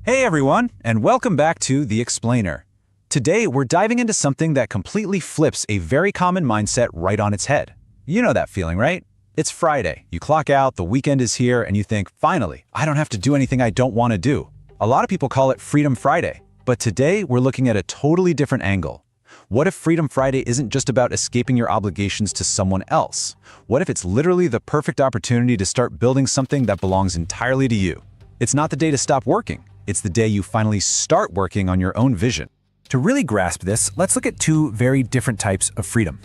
Hey everyone, and welcome back to The Explainer. Today we're diving into something that completely flips a very common mindset right on its head. You know that feeling, right? It's Friday, you clock out, the weekend is here, and you think, finally, I don't have to do anything I don't want to do. A lot of people call it Freedom Friday, but today we're looking at a totally different angle. What if Freedom Friday isn't just about escaping your obligations to someone else? What if it's literally the perfect opportunity to start building something that belongs entirely to you? It's not the day to stop working. It's the day you finally start working on your own vision. To really grasp this, let's look at two very different types of freedom.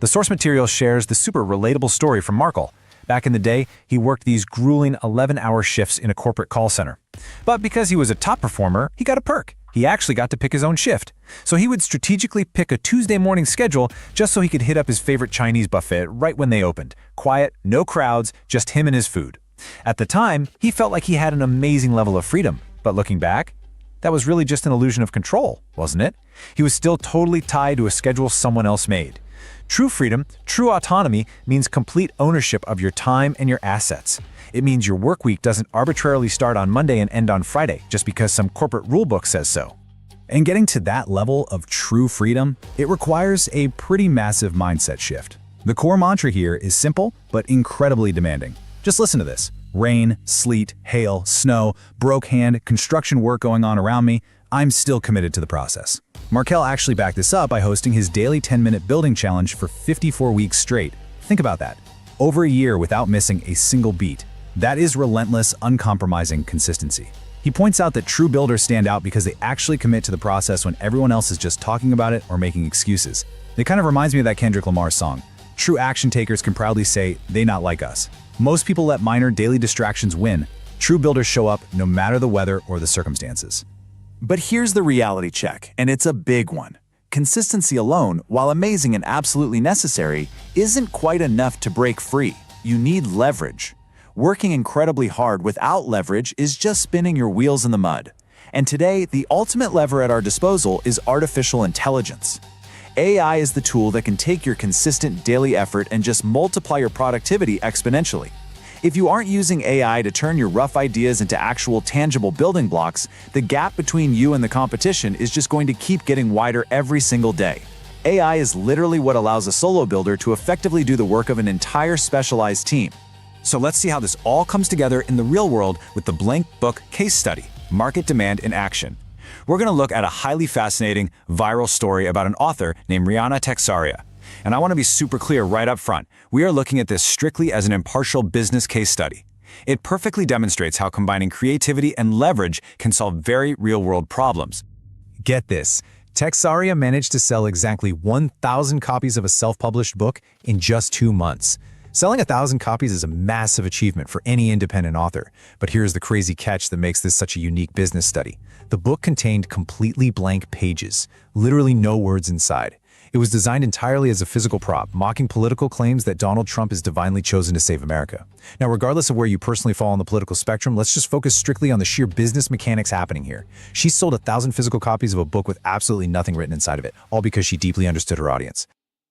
The source material shares the super relatable story from Markel. Back in the day, he worked these grueling 11-hour shifts in a corporate call center. But because he was a top performer, he got a perk. He actually got to pick his own shift. So he would strategically pick a Tuesday morning schedule just so he could hit up his favorite Chinese buffet right when they opened. Quiet, no crowds, just him and his food. At the time, he felt like he had an amazing level of freedom. But looking back, that was really just an illusion of control, wasn't it? He was still totally tied to a schedule someone else made. True freedom, true autonomy means complete ownership of your time and your assets. It means your work week doesn't arbitrarily start on Monday and end on Friday just because some corporate rulebook says so. And getting to that level of true freedom, it requires a pretty massive mindset shift. The core mantra here is simple but incredibly demanding. Just listen to this. Rain, sleet, hail, snow, broke hand, construction work going on around me, I'm still committed to the process. Markel actually backed this up by hosting his daily 10-minute building challenge for 54 weeks straight. Think about that. Over a year without missing a single beat. That is relentless, uncompromising consistency. He points out that true builders stand out because they actually commit to the process when everyone else is just talking about it or making excuses. It kind of reminds me of that Kendrick Lamar song. True action takers can proudly say, "They not like us." Most people let minor daily distractions win. True builders show up no matter the weather or the circumstances. But here's the reality check, and it's a big one. Consistency alone, while amazing and absolutely necessary, isn't quite enough to break free. You need leverage. Working incredibly hard without leverage is just spinning your wheels in the mud. And today, the ultimate lever at our disposal is artificial intelligence. AI is the tool that can take your consistent daily effort and just multiply your productivity exponentially. If you aren't using AI to turn your rough ideas into actual tangible building blocks, the gap between you and the competition is just going to keep getting wider every single day. AI is literally what allows a solo builder to effectively do the work of an entire specialized team. So let's see how this all comes together in the real world with the Blank Book case study, Market Demand in Action. We're going to look at a highly fascinating, viral story about an author named Rihanna Texaria. And I want to be super clear right up front. We are looking at this strictly as an impartial business case study. It perfectly demonstrates how combining creativity and leverage can solve very real-world problems. Get this. Texaria managed to sell exactly 1,000 copies of a self-published book in just 2 months. Selling 1,000 copies is a massive achievement for any independent author. But here's the crazy catch that makes this such a unique business study. The book contained completely blank pages, literally no words inside. It was designed entirely as a physical prop, mocking political claims that Donald Trump is divinely chosen to save America. Now, regardless of where you personally fall on the political spectrum, let's just focus strictly on the sheer business mechanics happening here. She sold 1,000 physical copies of a book with absolutely nothing written inside of it, all because she deeply understood her audience.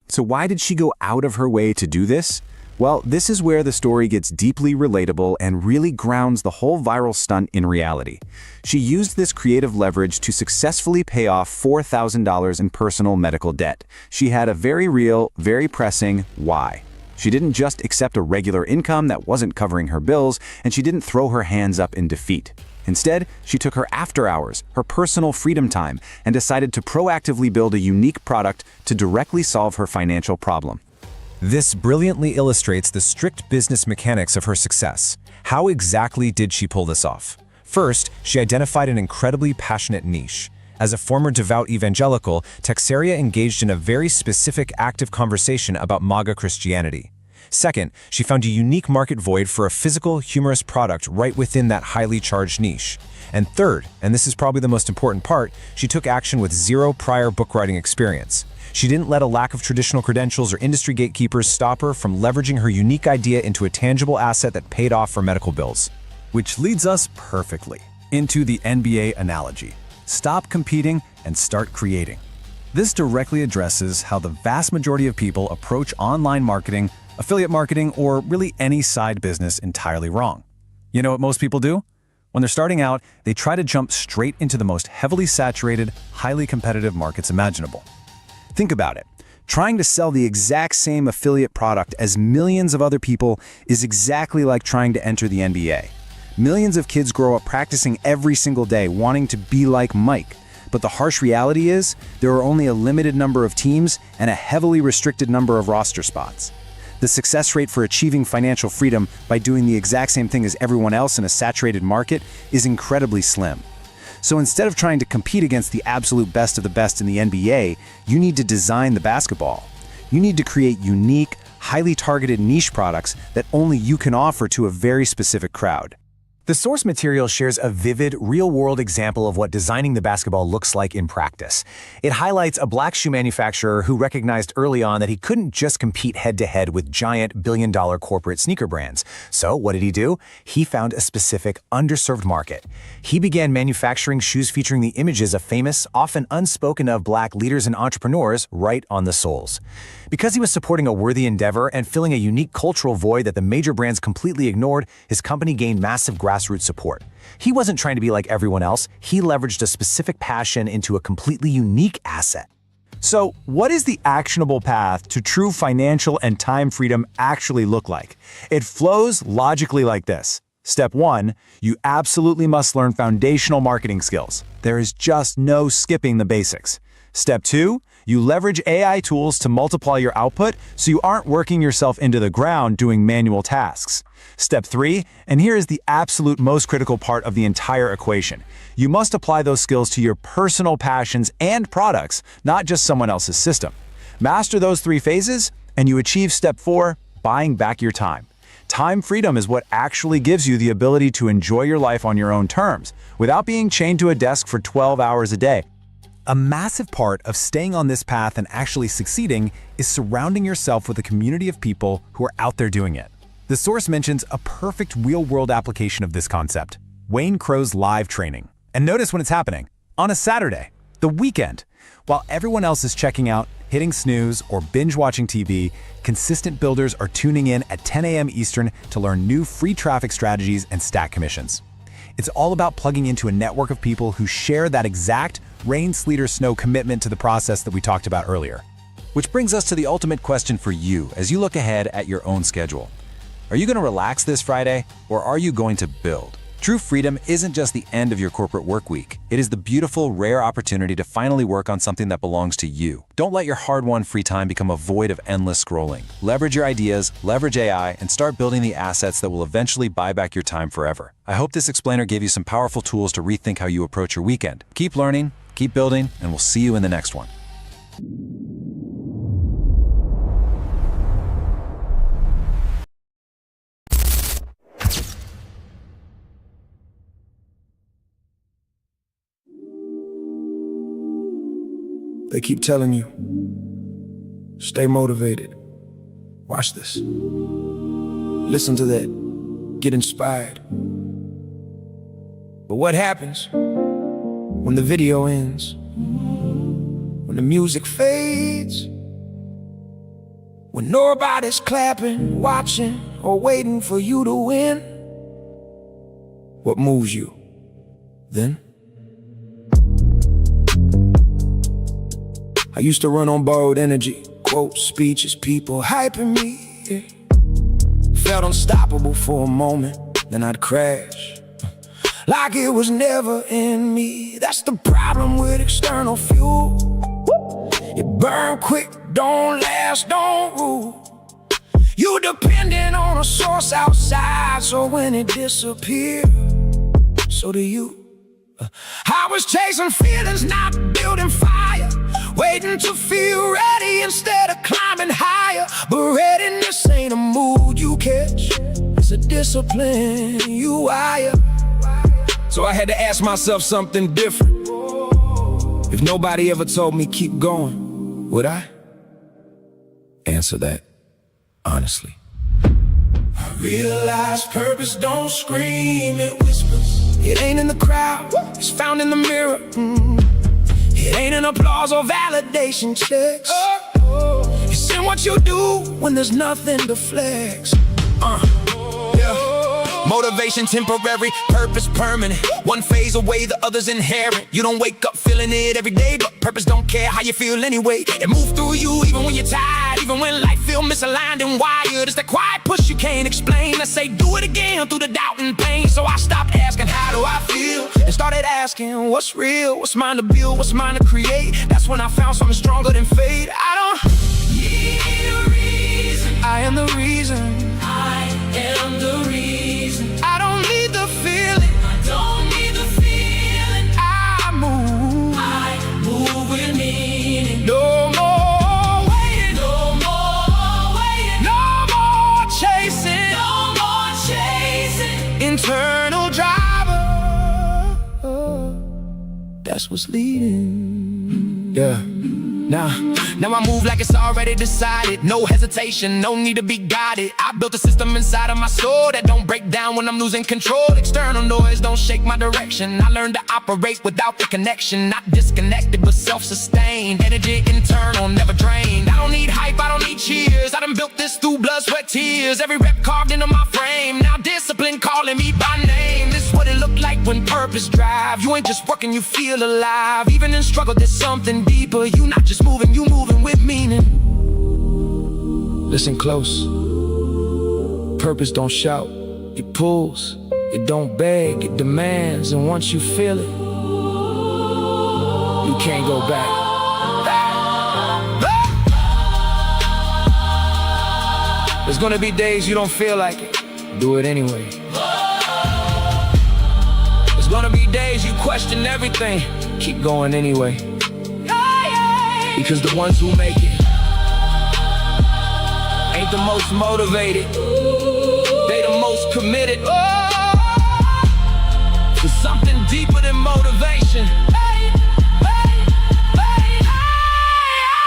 So why did she go out of her way to do this? Well, this is where the story gets deeply relatable and really grounds the whole viral stunt in reality. She used this creative leverage to successfully pay off $4,000 in personal medical debt. She had a very real, very pressing why. She didn't just accept a regular income that wasn't covering her bills, and she didn't throw her hands up in defeat. Instead, she took her after hours, her personal freedom time, and decided to proactively build a unique product to directly solve her financial problem. This brilliantly illustrates the strict business mechanics of her success. How exactly did she pull this off? First, she identified an incredibly passionate niche. As a former devout evangelical, Texaria engaged in a very specific active conversation about MAGA Christianity. Second, she found a unique market void for a physical, humorous product right within that highly charged niche. And third, and this is probably the most important part, she took action with zero prior book writing experience. She didn't let a lack of traditional credentials or industry gatekeepers stop her from leveraging her unique idea into a tangible asset that paid off for medical bills. Which leads us perfectly into the NBA analogy. Stop competing and start creating. This directly addresses how the vast majority of people approach online marketing, affiliate marketing, or really any side business entirely wrong. You know what most people do? When they're starting out, they try to jump straight into the most heavily saturated, highly competitive markets imaginable. Think about it. Trying to sell the exact same affiliate product as millions of other people is exactly like trying to enter the NBA. Millions of kids grow up practicing every single day, wanting to be like Mike. But the harsh reality is, there are only a limited number of teams and a heavily restricted number of roster spots. The success rate for achieving financial freedom by doing the exact same thing as everyone else in a saturated market is incredibly slim. So instead of trying to compete against the absolute best of the best in the NBA, you need to design the basketball. You need to create unique, highly targeted niche products that only you can offer to a very specific crowd. The source material shares a vivid, real-world example of what designing the basketball looks like in practice. It highlights a black shoe manufacturer who recognized early on that he couldn't just compete head-to-head with giant billion-dollar corporate sneaker brands. So what did he do? He found a specific, underserved market. He began manufacturing shoes featuring the images of famous, often unspoken-of black leaders and entrepreneurs right on the soles. Because he was supporting a worthy endeavor and filling a unique cultural void that the major brands completely ignored, his company gained massive grassroots support. He wasn't trying to be like everyone else. He leveraged a specific passion into a completely unique asset. So, what is the actionable path to true financial and time freedom actually look like? It flows logically like this. Step 1, you absolutely must learn foundational marketing skills. There is just no skipping the basics. Step 2, you leverage AI tools to multiply your output so you aren't working yourself into the ground doing manual tasks. Step 3, and here is the absolute most critical part of the entire equation. You must apply those skills to your personal passions and products, not just someone else's system. Master those 3 phases, and you achieve step 4, buying back your time. Time freedom is what actually gives you the ability to enjoy your life on your own terms, without being chained to a desk for 12 hours a day. A massive part of staying on this path and actually succeeding is surrounding yourself with a community of people who are out there doing it. The source mentions a perfect real-world application of this concept, Wayne Crow's live training. And notice when it's happening, on a Saturday, the weekend. While everyone else is checking out, hitting snooze, or binge-watching TV, consistent builders are tuning in at 10 a.m. Eastern to learn new free traffic strategies and stack commissions. It's all about plugging into a network of people who share that exact rain, sleet, or snow commitment to the process that we talked about earlier. Which brings us to the ultimate question for you as you look ahead at your own schedule. Are you going to relax this Friday, or are you going to build? True freedom isn't just the end of your corporate work week. It is the beautiful, rare opportunity to finally work on something that belongs to you. Don't let your hard-won free time become a void of endless scrolling. Leverage your ideas, leverage AI, and start building the assets that will eventually buy back your time forever. I hope this explainer gave you some powerful tools to rethink how you approach your weekend. Keep learning, keep building, and we'll see you in the next one. They keep telling you, stay motivated. Watch this. Listen to that. Get inspired. But what happens when the video ends? When the music fades? When nobody's clapping, watching, or waiting for you to win? What moves you then? I used to run on borrowed energy, quotes, speeches, people hyping me, yeah. Felt unstoppable for a moment, then I'd crash, like it was never in me. That's the problem with external fuel. It burn quick, don't last, don't rule. You dependent on a source outside, so when it disappears, so do you. I was chasing feelings, not building fire. waiting to feel ready instead of climbing higher. But readiness ain't a mood you catch, it's a discipline you wire. So I had to ask myself something different. If nobody ever told me keep going, would I answer that honestly? I realize purpose don't scream, it whispers. It ain't in the crowd, it's found in the mirror. It ain't in applause or validation checks. It's in what you do when there's nothing to flex. Motivation temporary, purpose permanent. One phase away, the other's inherent. You don't wake up feeling it every day, but purpose don't care how you feel anyway. It moves through you even when you're tired, even when life feel misaligned and wired. It's that quiet push you can't explain. Let's say do it again through the doubt and pain. So I stopped asking how do I feel and started asking what's real, what's mine to build, what's mine to create. That's when I found something stronger than fate. I don't need a reason, I am the reason. I am the reason. I don't need the feeling, I don't need the feeling. I move with meaning. No more waiting, no more waiting, no more chasing, no more chasing. Internal driver, that's what's leading. Yeah. Now I move like it's already decided. No hesitation, no need to be guided. I built a system inside of my soul that don't break down when I'm losing control. External noise don't shake my direction. I learned to operate without the connection. Not disconnected but self-sustained. Energy internal, never drained. I don't need hype, I don't need cheers. I done built this through blood, sweat, tears. Every rep carved into my frame. Now discipline calling me by name. This is what it looked like when purpose drive. You ain't just working, you feel alive. Even in struggle there's something deeper. You not just moving, you moving with meaning. Listen close. Purpose don't shout, it pulls. It don't beg, it demands. And once you feel it, you can't go back. There's gonna be days you don't feel like it, do it anyway. There's gonna be days you question everything, keep going anyway. Because the ones who make it ain't the most motivated, they the most committed to something deeper than motivation. I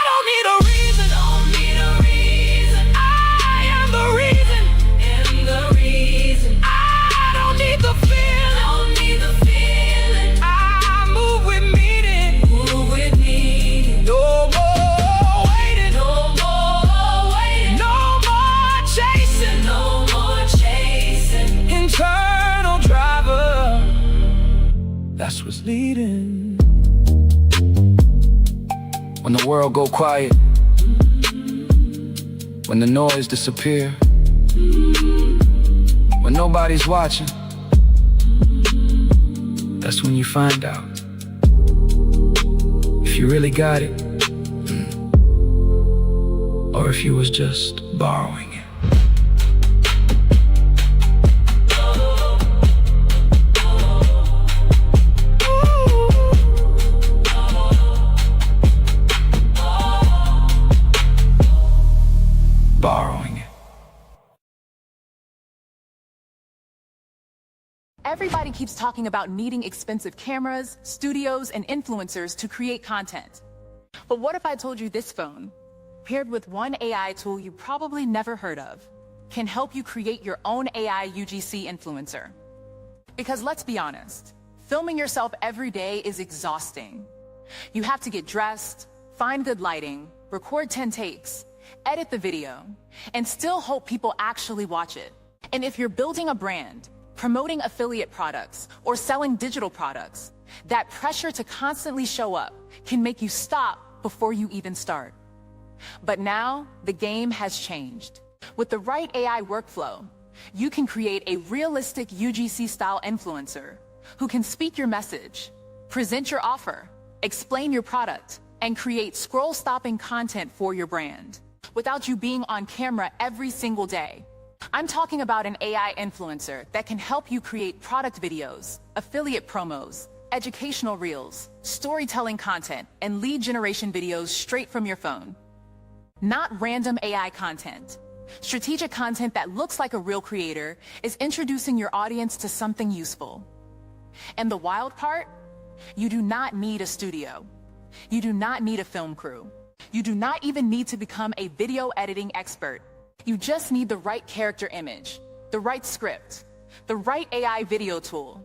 don't need a reason, don't need a reason. I am the reason, am the reason. I don't need the feeling, don't need the feeling. I move with meaning, move with meaning. No more waiting, no more waiting, no more chasing, no more chasing. Internal driver, that's what's leading. When the world go quiet, when the noise disappear, when nobody's watching, that's when you find out if you really got it, or if you was just borrowing it. Borrowing it. Everybody keeps talking about needing expensive cameras, studios, and influencers to create content. But what if I told you this phone, paired with one AI tool you probably never heard of, can help you create your own AI UGC influencer? Because let's be honest, filming yourself every day is exhausting. You have to get dressed, find good lighting, record 10 takes, edit the video, and still hope people actually watch it. And if you're building a brand, promoting affiliate products, or selling digital products, that pressure to constantly show up can make you stop before you even start. But now, the game has changed. With the right AI workflow, you can create a realistic UGC-style influencer who can speak your message, present your offer, explain your product, and create scroll-stopping content for your brand without you being on camera every single day. I'm talking about an AI influencer that can help you create product videos, affiliate promos, educational reels, storytelling content, and lead generation videos straight from your phone. Not random AI content. Strategic content that looks like a real creator is introducing your audience to something useful. And the wild part? You do not need a studio. You do not need a film crew. You do not even need to become a video editing expert. You just need the right character image, the right script, the right AI video tool,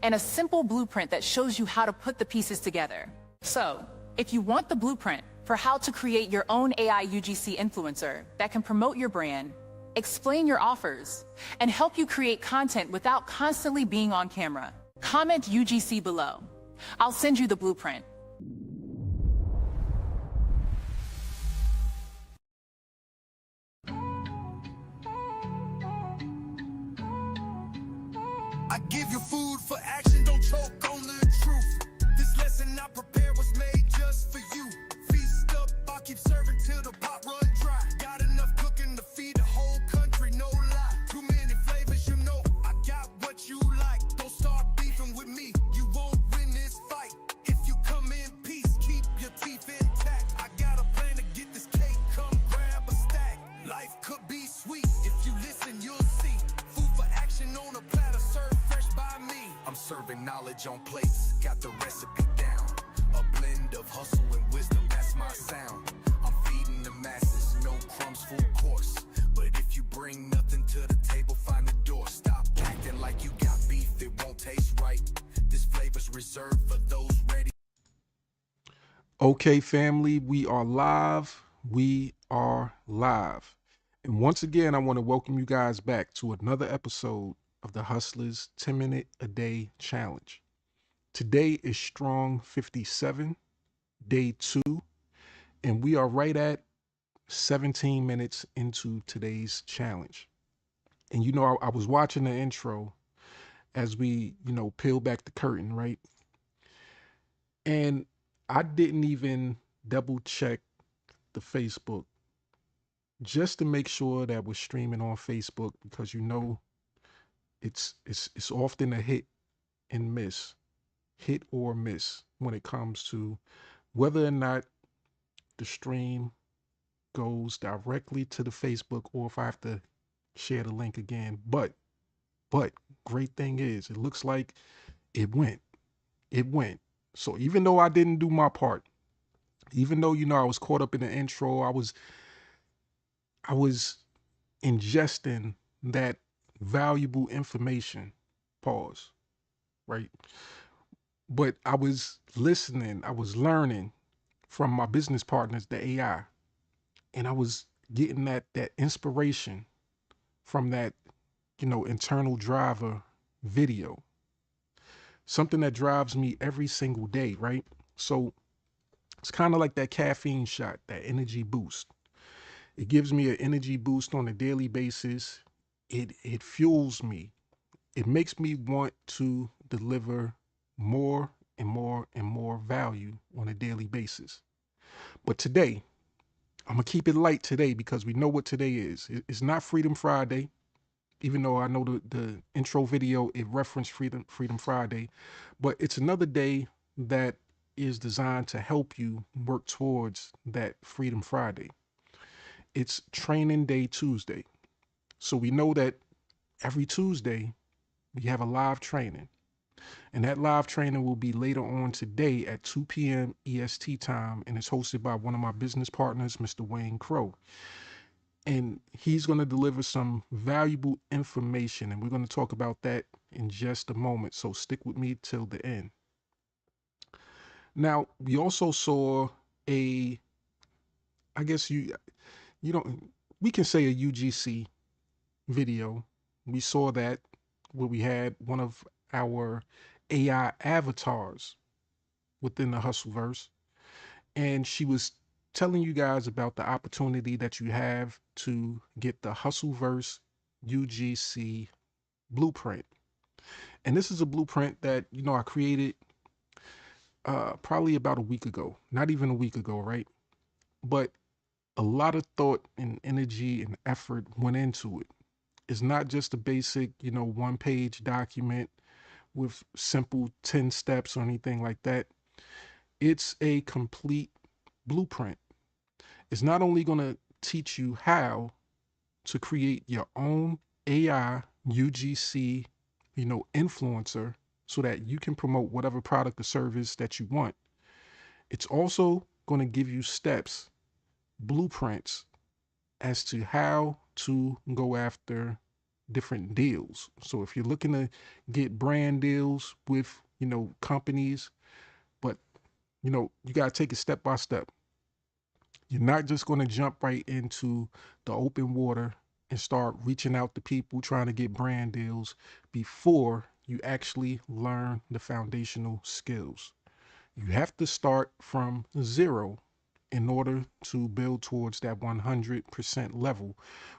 and a simple blueprint that shows you how to put the pieces together. So, if you want the blueprint for how to create your own AI UGC influencer that can promote your brand, explain your offers, and help you create content without constantly being on camera, comment UGC below. I'll send you the blueprint. I give you food for action, don't choke on the truth. This lesson I prepare was made just for you. Feast up, I'll keep serving till the pot run dry. Got enough cooking to feed the whole country, no lie. Too many flavors, you know, I got what you like. Don't start beefing with me, you won't win this fight. If you come in peace, keep your teeth intact. I got a plan to get this cake, come grab a stack. Life could be sweet, if you listen, you'll see. Food for action on a platter, served fresh by me. I'm serving knowledge on plates, got the recipe down. A blend of hustle and wisdom, that's my sound. I'm feeding the masses, no crumbs, full course. But if you bring nothing to the table, find the door. Stop acting like you got beef, it won't taste right. This flavor's reserved for those ready. Okay, family, we are live. We are live. And once again, I want to welcome you guys back to another episode of the Hustlers 10-Minute a Day Challenge. Today is Strong 57, day 2, and we are right at 17 minutes into today's challenge. And you know, I was watching the intro as we, peel back the curtain, right? And I didn't even double check the Facebook just to make sure that we're streaming on Facebook, because it's often a hit or miss when it comes to whether or not the stream goes directly to the Facebook or if I have to share the link again. But great thing is, it looks like it went. So even though I didn't do my part, even though, I was caught up in the intro, I was ingesting that valuable information, pause, right? But I was listening, I was learning from my business partners, the AI, and I was getting that inspiration from that, internal driver video, something that drives me every single day, right? So it's kind of like that caffeine shot, that energy boost. It gives me an energy boost on a daily basis. It fuels me. It makes me want to deliver more and more and more value on a daily basis. But today, I'm going to keep it light today because we know what today is. It's not Freedom Friday, even though I know the intro video, it referenced Freedom Friday. But it's another day that is designed to help you work towards that Freedom Friday. It's Training Day Tuesday. So we know that every Tuesday we have a live training. And that live training will be later on today at 2 p.m. EST time. And it's hosted by one of my business partners, Mr. Wayne Crow. And he's going to deliver some valuable information. And we're going to talk about that in just a moment. So stick with me till the end. Now, we also saw we can say a UGC video. We saw that where we had one of our AI avatars within the Hustleverse, and she was telling you guys about the opportunity that you have to get the Hustleverse UGC blueprint. And this is a blueprint that, I created probably about a week ago, not even a week ago, right? But a lot of thought and energy and effort went into it. It's not just a basic, one-page document with simple 10 steps or anything like that. It's a complete blueprint. It's not only going to teach you how to create your own AI UGC, influencer so that you can promote whatever product or service that you want. It's also going to give you steps, blueprints as to how to go after different deals. So if you're looking to get brand deals with, companies, but you got to take it step by step. You're not just going to jump right into the open water and start reaching out to people trying to get brand deals before you actually learn the foundational skills. You have to start from zero in order to build towards that 100% level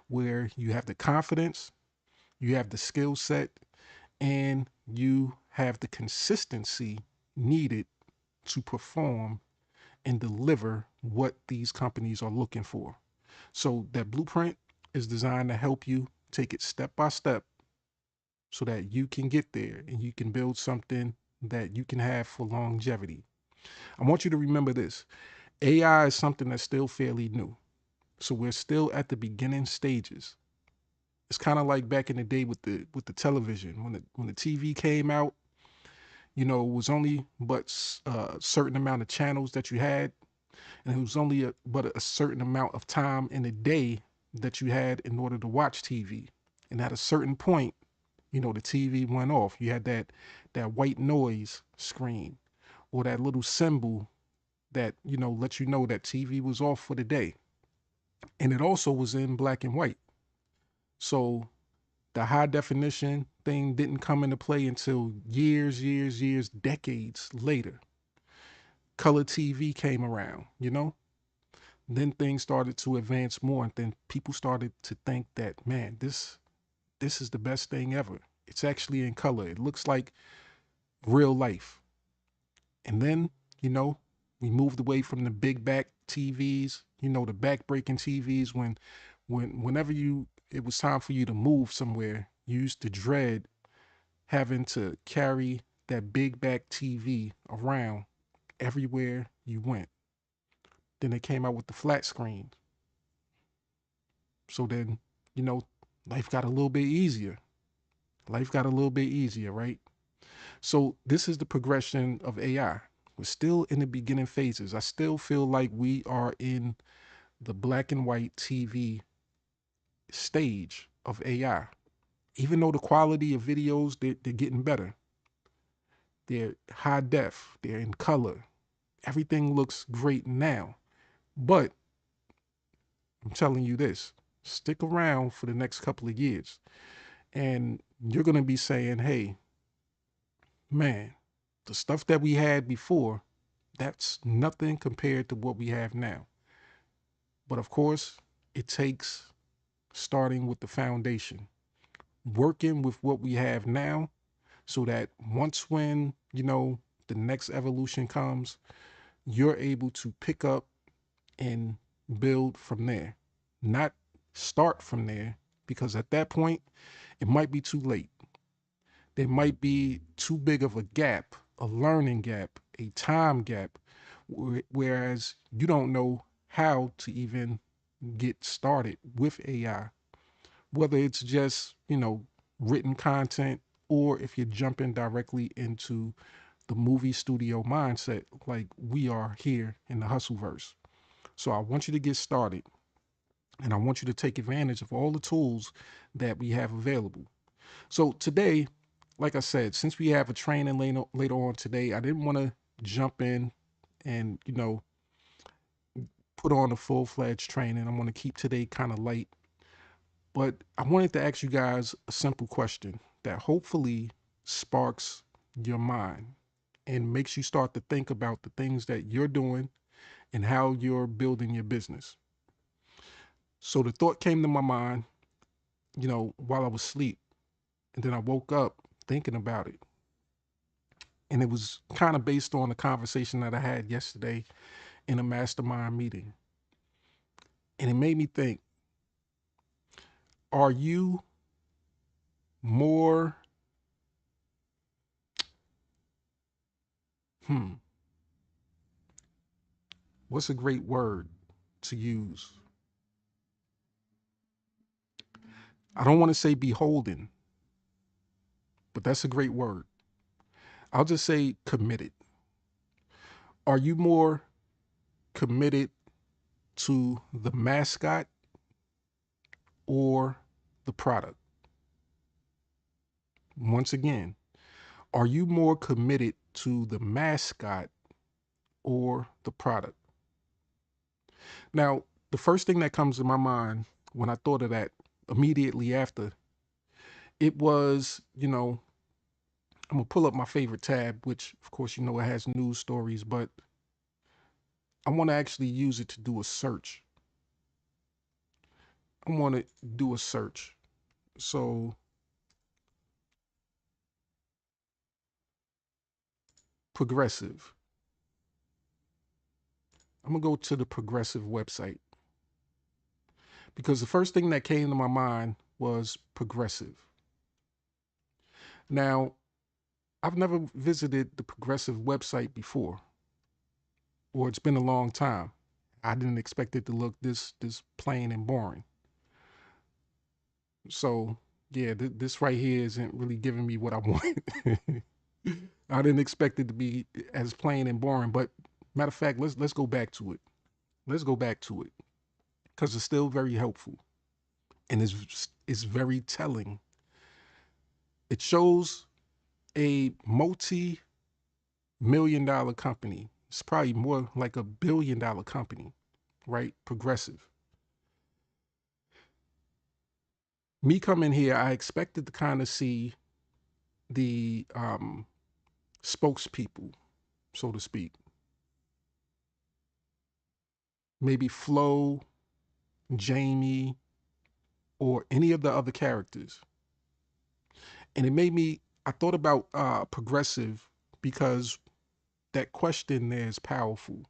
where you have the confidence, you have the skill set, and you have the consistency needed to perform and deliver what these companies are looking for. So that blueprint is designed to help you take it step by step so that you can get there and you can build something that you can have for longevity. I want you to remember this. AI is something that's still fairly new. So we're still at the beginning stages. It's kind of like back in the day with the television. When the TV came out, it was only but a certain amount of channels that you had, and it was only but a certain amount of time in a day that you had in order to watch TV. And at a certain point, the TV went off. You had that white noise screen or that little symbol that let you know that TV was off for the day. And it also was in black and white. So the high definition thing didn't come into play until years, decades later. Color TV came around. Then things started to advance more, and then people started to think that, man, this is the best thing ever. It's actually in color. It looks like real life. And then, we moved away from the big back TVs, the back breaking TVs whenever it was time for you to move somewhere, you used to dread having to carry that big back TV around everywhere you went. Then they came out with the flat screen. So then, you know, life got a little bit easier. Life got a little bit easier, right? So this is the progression of AI. We're still in the beginning phases. I still feel like we are in the black and white TV stage of AI. Even though the quality of videos, they're getting better. They're high def, they're in color. Everything looks great now. But I'm telling you this, stick around for the next couple of years. And you're going to be saying, hey, man, the stuff that we had before, that's nothing compared to what we have now. But of course, it takes starting with the foundation, working with what we have now so that once when, the next evolution comes, you're able to pick up and build from there, not start from there, because at that point, it might be too late. There might be too big of a gap, a learning gap, a time gap, whereas you don't know how to even get started with AI, whether it's just, written content or if you're jumping directly into the movie studio mindset like we are here in the Hustleverse. So I want you to get started and I want you to take advantage of all the tools that we have available. So today, like I said, since we have a training later on today, I didn't want to jump in and, put on a full-fledged training. I want to keep today kind of light. But I wanted to ask you guys a simple question that hopefully sparks your mind and makes you start to think about the things that you're doing and how you're building your business. So the thought came to my mind, while I was asleep. And then I woke up thinking about it. And it was kind of based on the conversation that I had yesterday in a mastermind meeting. And it made me think, are you more What's a great word to use? I don't want to say beholden, but that's a great word. I'll just say committed. Are you more committed to the mascot or the product? Once again, are you more committed to the mascot or the product? Now, the first thing that comes to my mind when I thought of that immediately after, it was, I'm going to pull up my favorite tab, which, of course, it has news stories, but I want to actually use it to do a search. I want to do a search. So, Progressive. I'm going to go to the Progressive website because the first thing that came to my mind was Progressive. Now, I've never visited the Progressive website before, or it's been a long time. I didn't expect it to look this plain and boring. So, yeah, this right here isn't really giving me what I want. I didn't expect it to be as plain and boring, but matter of fact, let's go back to it. Let's go back to it because it's still very helpful and it's very telling. It shows a multi-million-dollar company. It's probably more like $1 billion company, right? Progressive. Me coming here, I expected to kind of see the spokespeople, so to speak. Maybe Flo, Jamie, or any of the other characters. And it made me, I thought about Progressive because that question there is powerful.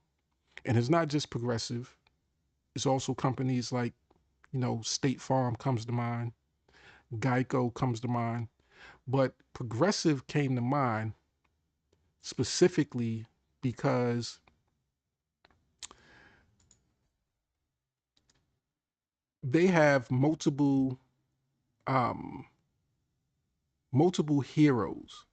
And it's not just Progressive, it's also companies like, State Farm comes to mind, Geico comes to mind. But Progressive came to mind specifically because they have um, multiple heroes.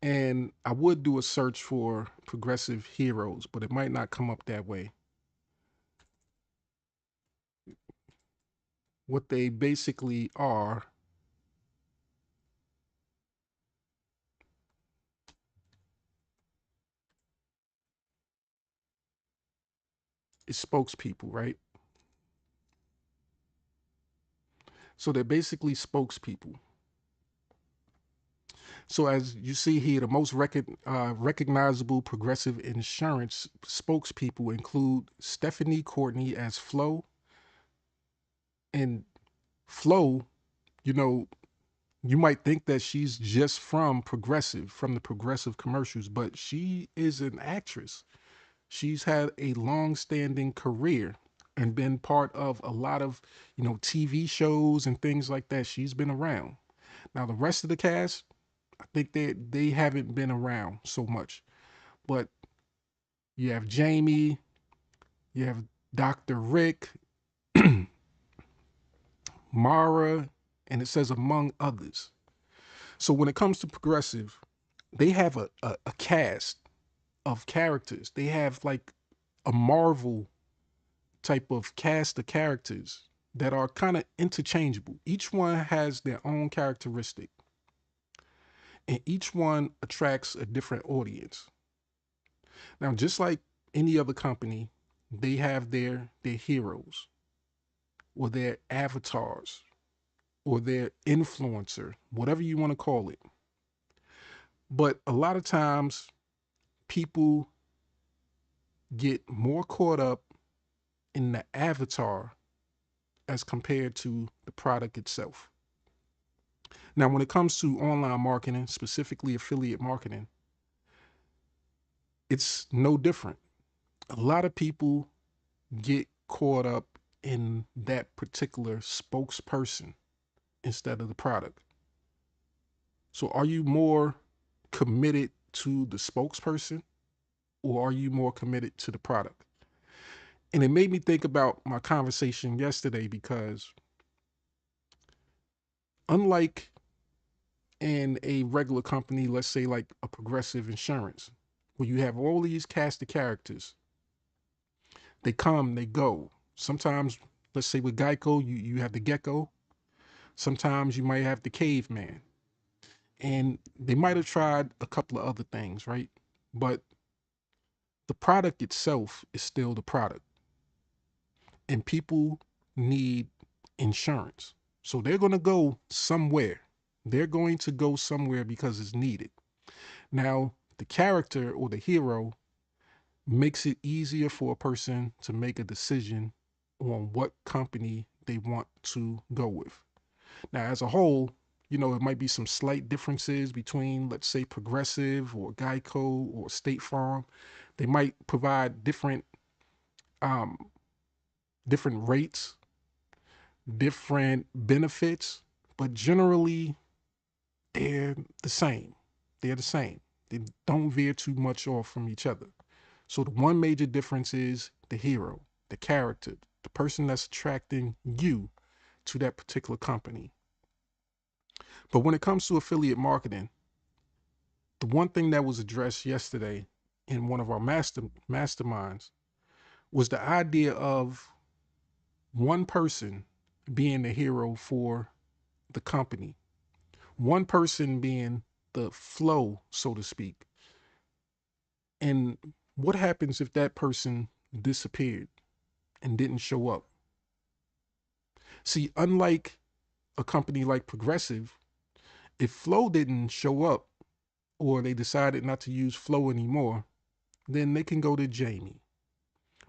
And I would do a search for Progressive heroes, but it might not come up that way. What they basically are is spokespeople, right? So they're basically spokespeople. So as you see here, the most recognizable Progressive insurance spokespeople include Stephanie Courtney as Flo. And Flo, you know, you might think that she's just from Progressive, from the Progressive commercials, but she is an actress. She's had a long-standing career and been part of a lot of, TV shows and things like that. She's been around. Now the rest of the cast, I think they haven't been around so much. But you have Jamie, you have Dr. Rick, Mara, and it says among others. So when it comes to Progressive, they have a cast of characters. They have like a Marvel type of cast of characters that are kind of interchangeable. Each one has their own characteristic, and each one attracts a different audience. Now, just like any other company, they have their heroes or their avatars or their influencer, whatever you want to call it. But a lot of times people get more caught up in the avatar as compared to the product itself. Now, when it comes to online marketing, specifically affiliate marketing, it's no different. A lot of people get caught up in that particular spokesperson instead of the product. So are you more committed to the spokesperson, or are you more committed to the product? And it made me think about my conversation yesterday, because unlike in a regular company, let's say like a Progressive Insurance, where you have all these cast of characters, they come, they go. Sometimes, let's say with Geico, you have the gecko. Sometimes you might have the caveman. And they might have tried a couple of other things, right? But the product itself is still the product. And people need insurance. So they're going to go somewhere. They're going to go somewhere because it's needed. Now, the character or the hero makes it easier for a person to make a decision on what company they want to go with. Now, as a whole, it might be some slight differences between, let's say, Progressive or Geico or State Farm. They might provide um, different rates, different benefits, but generally they're the same. They're the same. They don't veer too much off from each other. So the one major difference is the hero, the character, the person that's attracting you to that particular company. But when it comes to affiliate marketing, the one thing that was addressed yesterday in one of our masterminds was the idea of one person being the hero for the company, one person being the flow, so to speak. And what happens if that person disappeared and didn't show up? See, unlike a company like Progressive, if Flow didn't show up, or they decided not to use Flow anymore, then they can go to Jamie,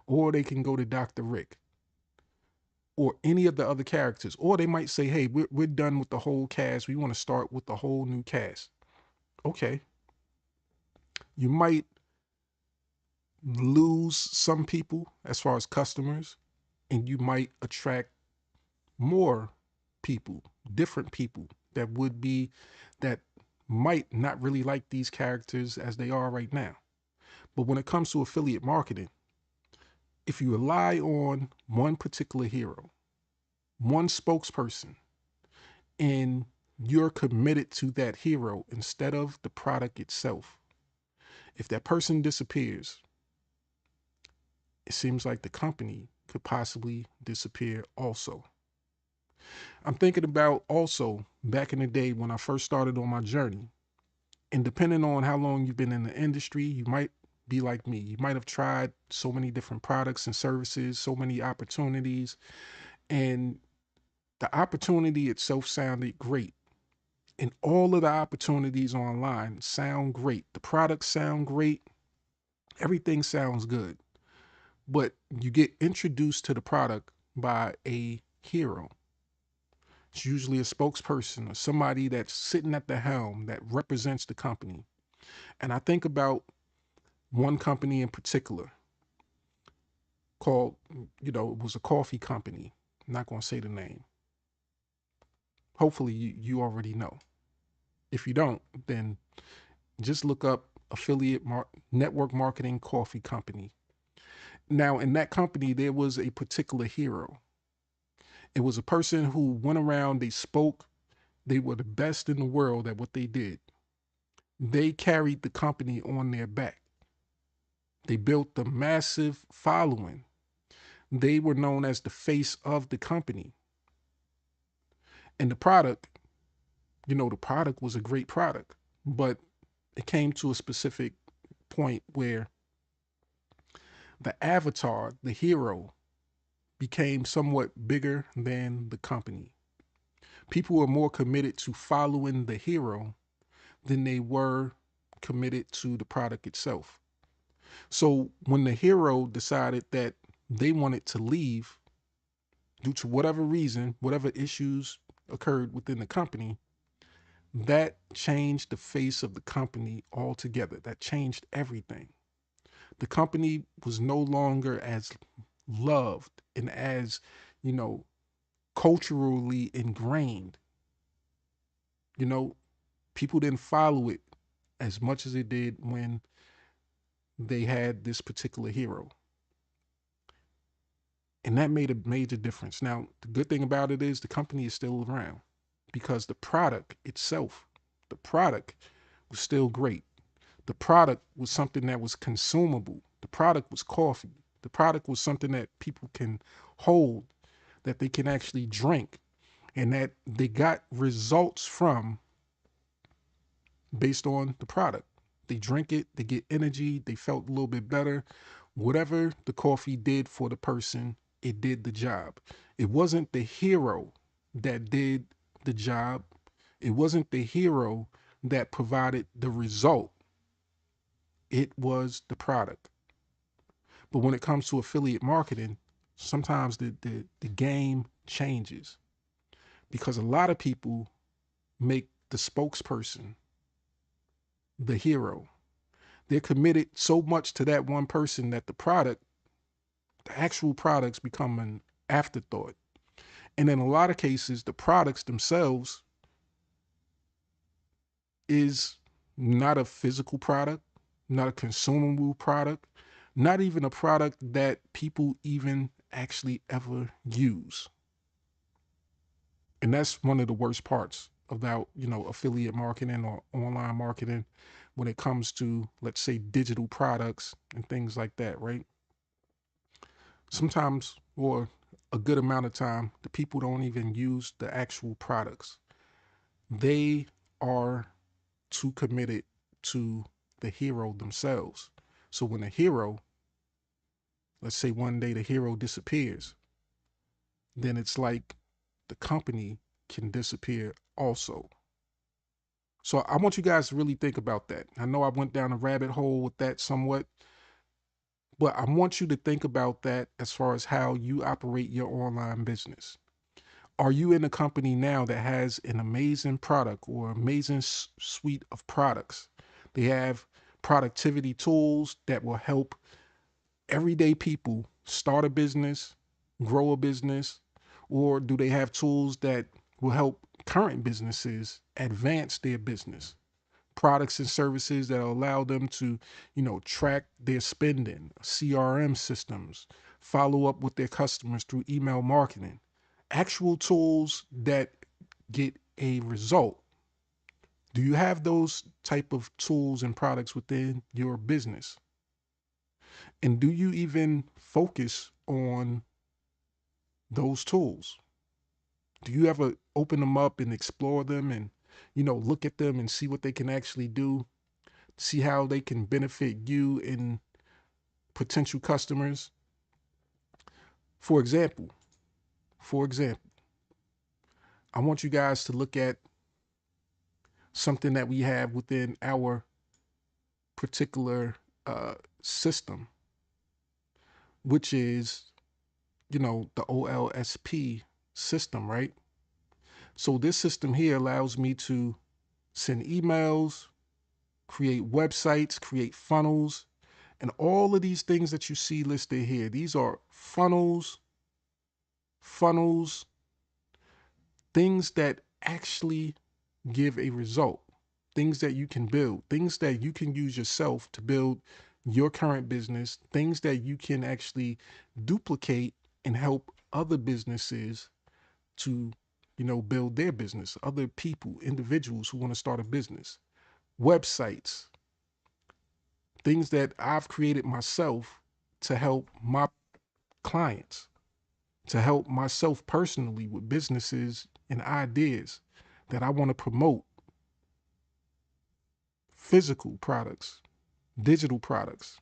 or they can go to Dr. Rick, or any of the other characters. Or they might say, hey, we're done with the whole cast. We want to start with the whole new cast. Okay. You might lose some people as far as customers, and you might attract more people, different people that might not really like these characters as they are right now. But when it comes to affiliate marketing, if you rely on one particular hero, one spokesperson, and you're committed to that hero instead of the product itself, if that person disappears, it seems like the company could possibly disappear also. I'm thinking about also back in the day when I first started on my journey, and depending on how long you've been in the industry, you might be like me. You might have tried so many different products and services, so many opportunities, and the opportunity itself sounded great. And all of the opportunities online sound great. The products sound great. Everything sounds good. But you get introduced to the product by a hero. It's usually a spokesperson or somebody that's sitting at the helm that represents the company. And I think about one company in particular called, it was a coffee company. I'm not going to say the name. Hopefully you already know. If you don't, then just look up network marketing coffee company. Now, in that company, there was a particular hero. It was a person who went around, they spoke, they were the best in the world at what they did. They carried the company on their back. They built a massive following. They were known as the face of the company. And the product was a great product, but it came to a specific point where the avatar, the hero, became somewhat bigger than the company. People were more committed to following the hero than they were committed to the product itself. So when the hero decided that they wanted to leave due to whatever reason, whatever issues occurred within the company, that changed the face of the company altogether. That changed everything. The company was no longer as loved and as, you know, culturally ingrained. You know, People didn't follow it as much as it did when they had this particular hero. And that made a major difference. Now, the good thing about it is the company is still around because the product itself, the product was still great. The product was something that was consumable. The product was coffee. The product was something that people can hold, that they can actually drink, and that they got results from based on the product. They drink it, they get energy, they felt a little bit better. Whatever the coffee did for the person, it did the job. It wasn't the hero that did the job. It wasn't the hero that provided the result. It was the product. But when it comes to affiliate marketing, sometimes the game changes because a lot of people make the spokesperson the hero. They're committed so much to that one person that the actual products become an afterthought. And in a lot of cases, the products themselves is not a physical product, not a consumable product, not even a product that people even actually ever use. And that's one of the worst parts about, affiliate marketing or online marketing when it comes to, let's say, digital products and things like that, right? Sometimes, or a good amount of time, the people don't even use the actual products. They are too committed to the hero themselves. So when a hero, let's say one day the hero disappears, then it's like the company can disappear also. So I want you guys to really think about that. I know I went down a rabbit hole with that somewhat, but I want you to think about that as far as how you operate your online business. Are you in a company now that has an amazing product or amazing suite of products? They have productivity tools that will help everyday people start a business, grow a business, or do they have tools that will help current businesses advance their business? Products and services that allow them to, track their spending, CRM systems, follow up with their customers through email marketing, actual tools that get a result. Do you have those type of tools and products within your business? And do you even focus on those tools? Do you ever open them up and explore them and, look at them and see what they can actually do? See how they can benefit you and potential customers? For example, I want you guys to look at something that we have within our particular system, which is, the OLSP system, right? So this system here allows me to send emails, create websites, create funnels, and all of these things that you see listed here. These are funnels, things that actually give a result, things that you can build, things that you can use yourself to build your current business, things that you can actually duplicate and help other businesses to, build their business, other people, individuals who want to start a business, websites, things that I've created myself to help my clients, to help myself personally with businesses and ideas that I want to promote, physical products, digital products.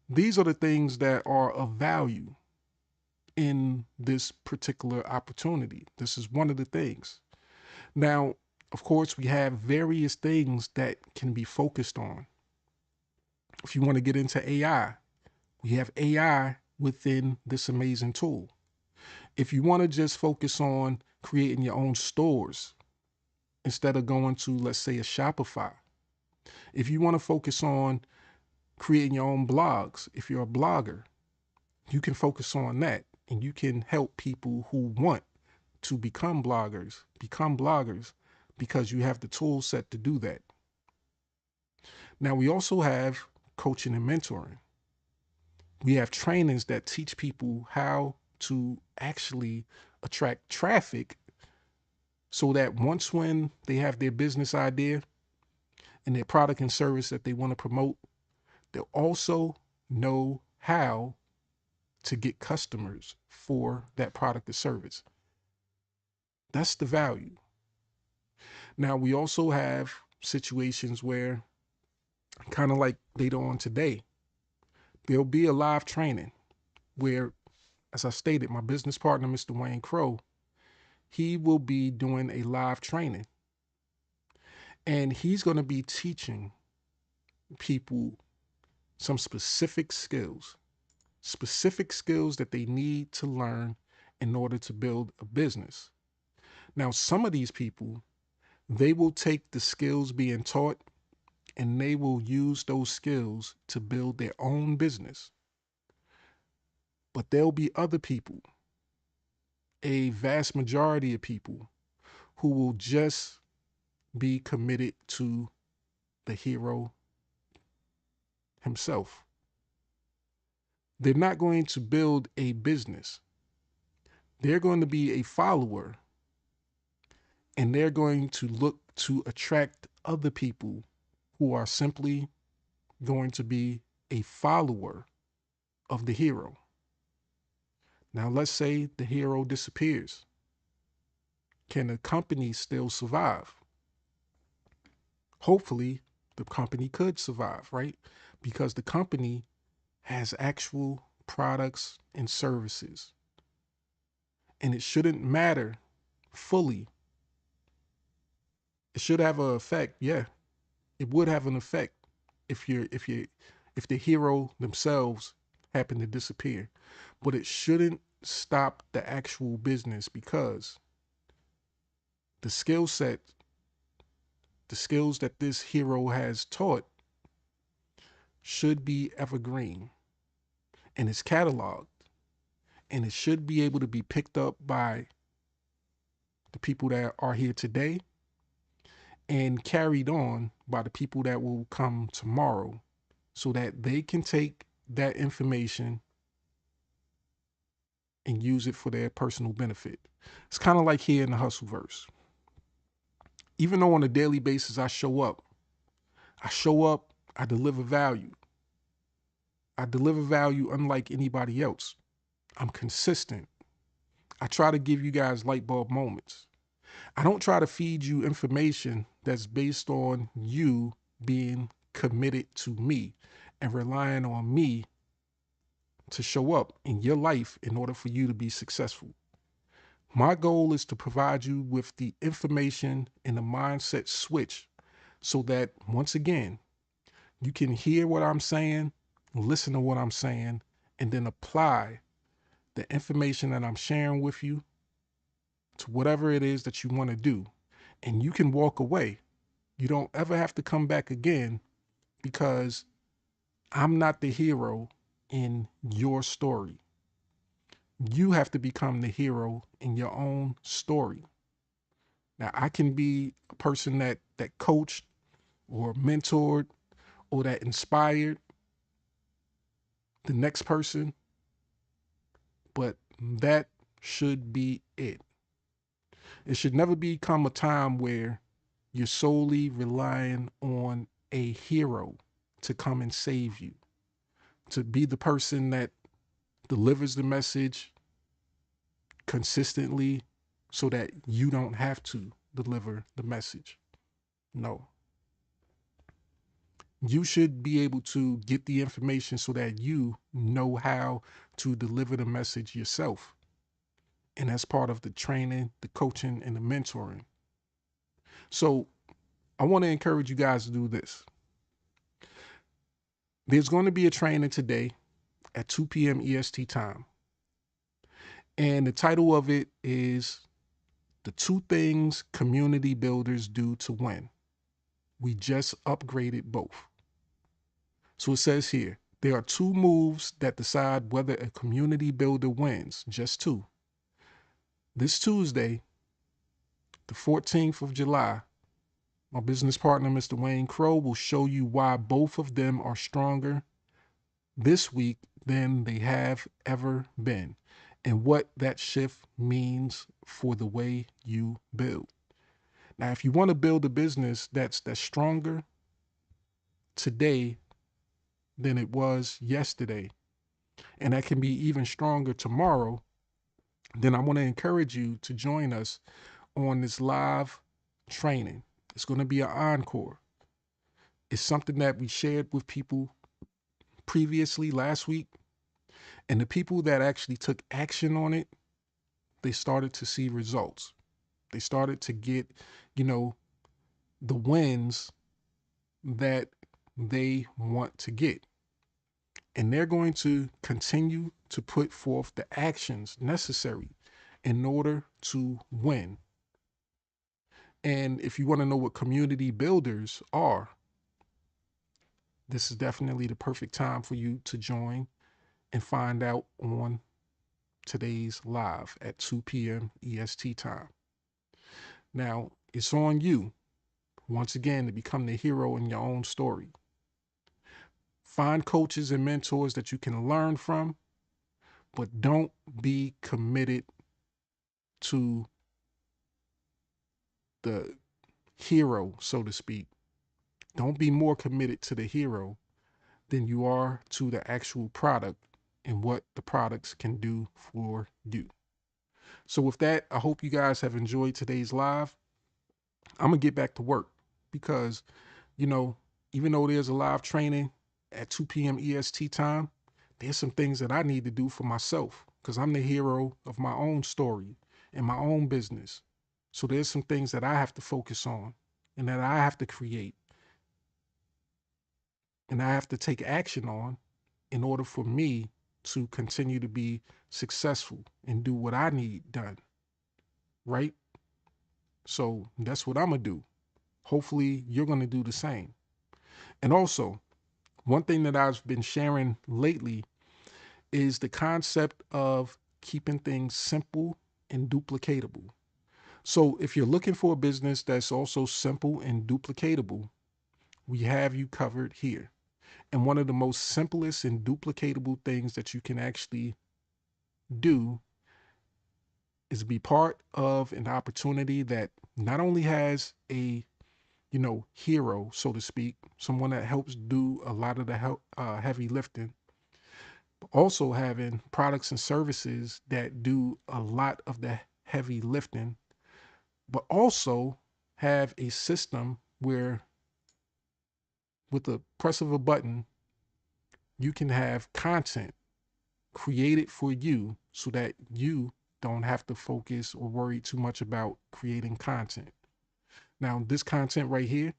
These are the things that are of value in this particular opportunity. This is one of the things. Now, of course, we have various things that can be focused on. If you want to get into AI, we have AI within this amazing tool. If you want to just focus on creating your own stores instead of going to, let's say, a Shopify, if you want to focus on creating your own blogs, if you're a blogger, you can focus on that and you can help people who want to become bloggers, because you have the tool set to do that. Now, we also have coaching and mentoring. We have trainings that teach people how to actually attract traffic so that once when they have their business idea and their product and service that they want to promote, they'll also know how to get customers for that product or service. That's the value. Now, we also have situations where, kind of like later on today, there'll be a live training where, as I stated, my business partner, Mr. Wayne Crow, he will be doing a live training. And he's going to be teaching people some specific skills that they need to learn in order to build a business. Now, some of these people, they will take the skills being taught and they will use those skills to build their own business. But there'll be other people, a vast majority of people, who will just be committed to the hero himself. They're not going to build a business. They're going to be a follower, and they're going to look to attract other people who are simply going to be a follower of the hero. Now, let's say the hero disappears. Can the company still survive? Hopefully, the company could survive, right? Because the company has actual products and services. And it shouldn't matter fully. It should have an effect. Yeah, it would have an effect if the hero themselves happen to disappear. But it shouldn't stop the actual business, because the skill set, the skills that this hero has taught should be evergreen, and it's cataloged, and it should be able to be picked up by the people that are here today and carried on by the people that will come tomorrow, so that they can take that information and use it for their personal benefit. It's kind of like here in the Hustleverse. Even though on a daily basis I show up, I deliver value. I deliver value unlike anybody else. I'm consistent. I try to give you guys light bulb moments. I don't try to feed you information that's based on you being committed to me and relying on me to show up in your life in order for you to be successful. My goal is to provide you with the information and the mindset switch so that, once again, you can hear what I'm saying, listen to what I'm saying, and then apply the information that I'm sharing with you to whatever it is that you want to do. And you can walk away. You don't ever have to come back again, because I'm not the hero in your story. You have to become the hero in your own story. Now, I can be a person that coached or mentored or that inspired the next person, but that should be it. It should never become a time where you're solely relying on a hero to come and save you, to be the person that delivers the message consistently so that you don't have to deliver the message. No. You should be able to get the information so that you know how to deliver the message yourself. And that's part of the training, the coaching, and the mentoring. So I want to encourage you guys to do this. There's going to be a training today at 2 p.m. EST time. And the title of it is The 2 Things Community Builders Do to Win. We just upgraded both. So it says here, there are 2 moves that decide whether a community builder wins, just 2. This Tuesday, the 14th of July, My business partner, Mr. Wayne Crow, will show you why both of them are stronger this week than they have ever been, and what that shift means for the way you build. Now, if you want to build a business that's stronger today than it was yesterday, and that can be even stronger tomorrow, then I want to encourage you to join us on this live training. It's going to be an encore. It's something that we shared with people previously last week, and the people that actually took action on it, they started to see results. They started to get, the wins that they want to get. And they're going to continue to put forth the actions necessary in order to win. And if you want to know what community builders are, this is definitely the perfect time for you to join and find out on today's live at 2 p.m. EST time. Now, it's on you, once again, to become the hero in your own story. Find coaches and mentors that you can learn from, but don't be committed to the hero, so to speak. Don't be more committed to the hero than you are to the actual product and what the products can do for you. So with that, I hope you guys have enjoyed today's live. I'm going to get back to work because, even though there's a live training at 2 p.m. EST time, there's some things that I need to do for myself because I'm the hero of my own story and my own business. So there's some things that I have to focus on and that I have to create and I have to take action on in order for me to continue to be successful and do what I need done. Right? So that's what I'm going to do. Hopefully you're going to do the same. And also, one thing that I've been sharing lately is the concept of keeping things simple and duplicatable. So if you're looking for a business that's also simple and duplicatable, we have you covered here. And one of the most simplest and duplicatable things that you can actually do is be part of an opportunity that not only has a hero, so to speak, someone that helps do a lot of the heavy lifting, but also having products and services that do a lot of the heavy lifting, but also have a system where with the press of a button, you can have content created for you so that you don't have to focus or worry too much about creating content. Now, this content right here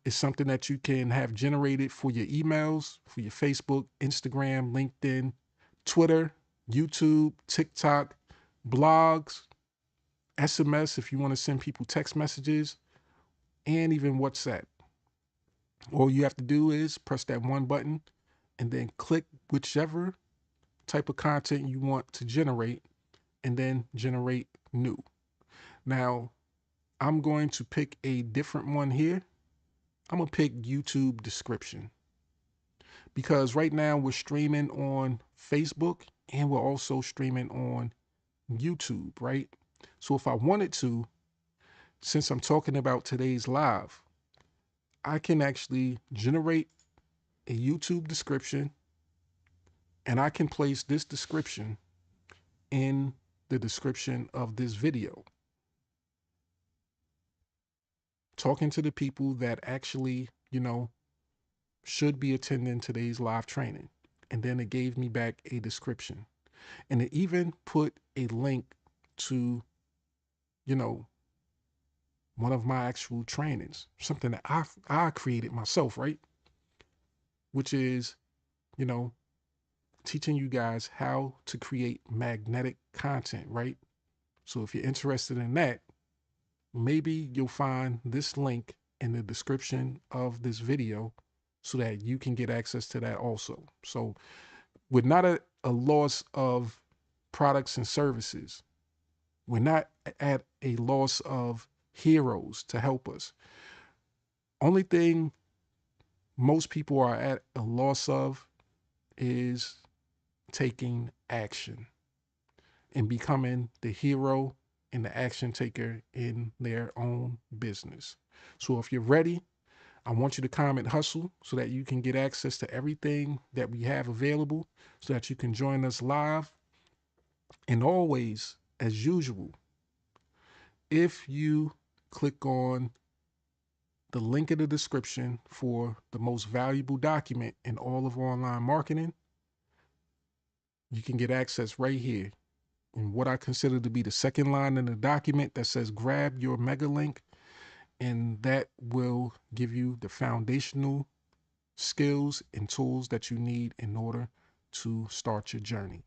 is something that you can have generated for your emails, for your Facebook, Instagram, LinkedIn, Twitter, YouTube, TikTok, blogs, SMS if you want to send people text messages, and even WhatsApp. All you have to do is press that one button and then click whichever type of content you want to generate and then generate new. Now, I'm going to pick a different one here. I'm going to pick YouTube description because right now we're streaming on Facebook and we're also streaming on YouTube, right? So if I wanted to, since I'm talking about today's live, I can actually generate a YouTube description and I can place this description in the description of this video. Talking to the people that actually, should be attending today's live training. And then it gave me back a description. And it even put a link to, one of my actual trainings, something that I created myself, right? Which is, teaching you guys how to create magnetic content, right? So if you're interested in that, maybe you'll find this link in the description of this video so that you can get access to that also. So we're not at a loss of products and services. We're not at a loss of heroes to help us. Only thing most people are at a loss of is taking action and becoming the hero and the action taker in their own business. So if you're ready, I want you to comment hustle so that you can get access to everything that we have available, so that you can join us live. And always, as usual, if you click on the link in the description for the most valuable document in all of online marketing, you can get access right here. And what I consider to be the second line in the document that says grab your mega link, and that will give you the foundational skills and tools that you need in order to start your journey.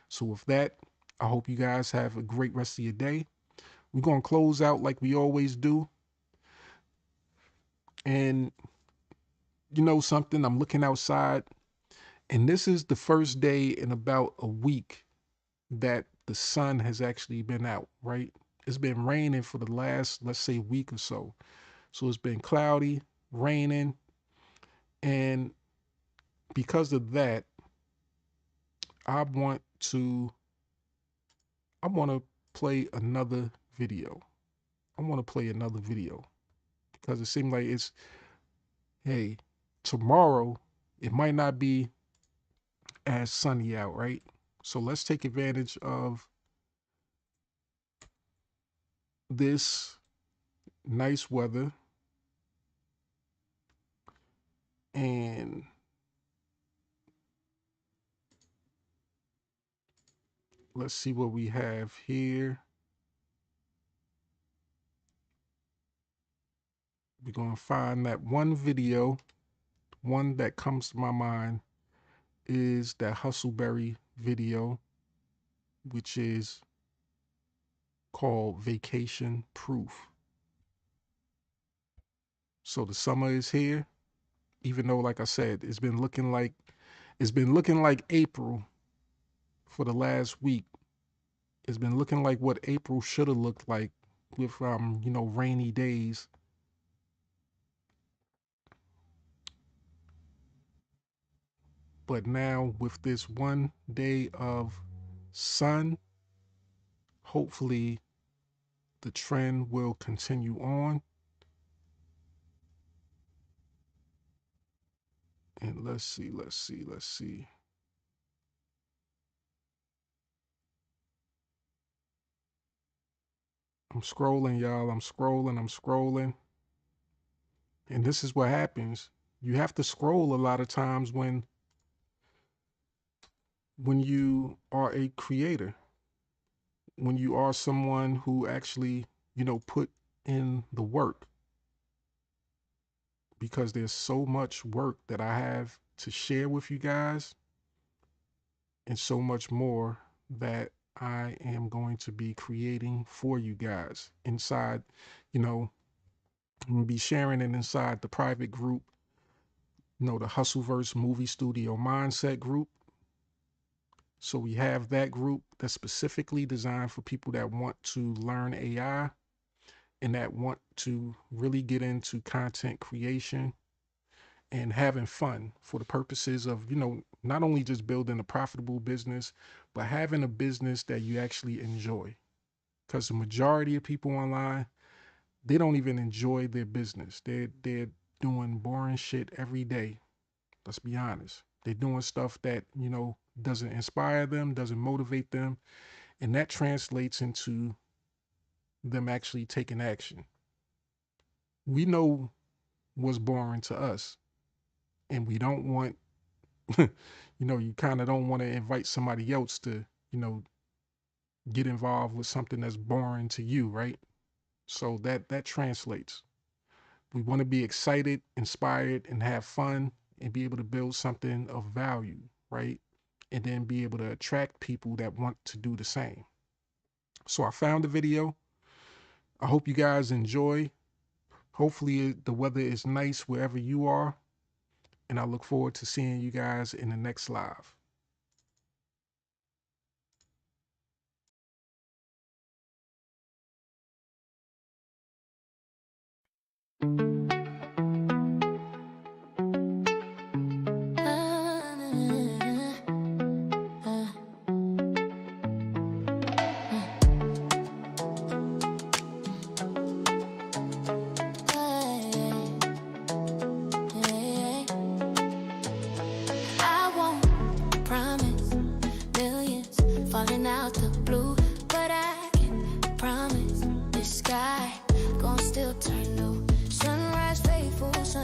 So with that, I hope you guys have a great rest of your day. We're going to close out like we always do. And you know something, I'm looking outside, and this is the first day in about a week that the sun has actually been out, right? It's been raining for the last, let's say, week or so. So it's been cloudy, raining, and because of that, I want to I want to play another video. I want to play another video because it seemed like it's, hey, tomorrow it might not be as sunny out, right? So let's take advantage of this nice weather, and let's see what we have here. We're going to find that one video. One that comes to my mind is that Hustleberry video, which is called Vacation Proof. So the summer is here, even though, like I said, it's been looking like April for the last week. It's been looking like what April should have looked like with rainy days. But now with this one day of sun, hopefully the trend will continue on. And let's see. I'm scrolling, y'all. I'm scrolling. And this is what happens. You have to scroll a lot of times when you are a creator, when you are someone who actually, put in the work, because there's so much work that I have to share with you guys, and so much more that I am going to be creating for you guys inside, I'm gonna be sharing it inside the private group, the Hustleverse Movie Studio Mindset group. So we have that group that's specifically designed for people that want to learn AI and that want to really get into content creation and having fun for the purposes of, not only just building a profitable business, but having a business that you actually enjoy. Because the majority of people online, they don't even enjoy their business. They're doing boring shit every day. Let's be honest. They're doing stuff that, doesn't inspire them, doesn't motivate them. And that translates into them actually taking action. We know what's boring to us, and we don't want, you kind of don't want to invite somebody else to, get involved with something that's boring to you, right? So that translates. We want to be excited, inspired, and have fun and be able to build something of value, right? And then be able to attract people that want to do the same. So I found the video. I hope you guys enjoy. Hopefully the weather is nice wherever you are. And I look forward to seeing you guys in the next live.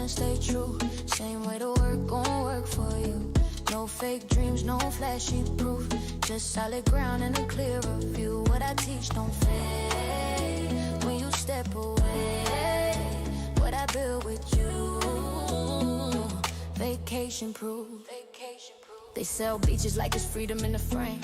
son, stay true. Same way to work, gon' work for you. No fake dreams, no flashy proof. Just solid ground and a clearer view. What I teach don't fade when you step away. What I build with you, vacation proof. They sell beaches like it's freedom in the frame.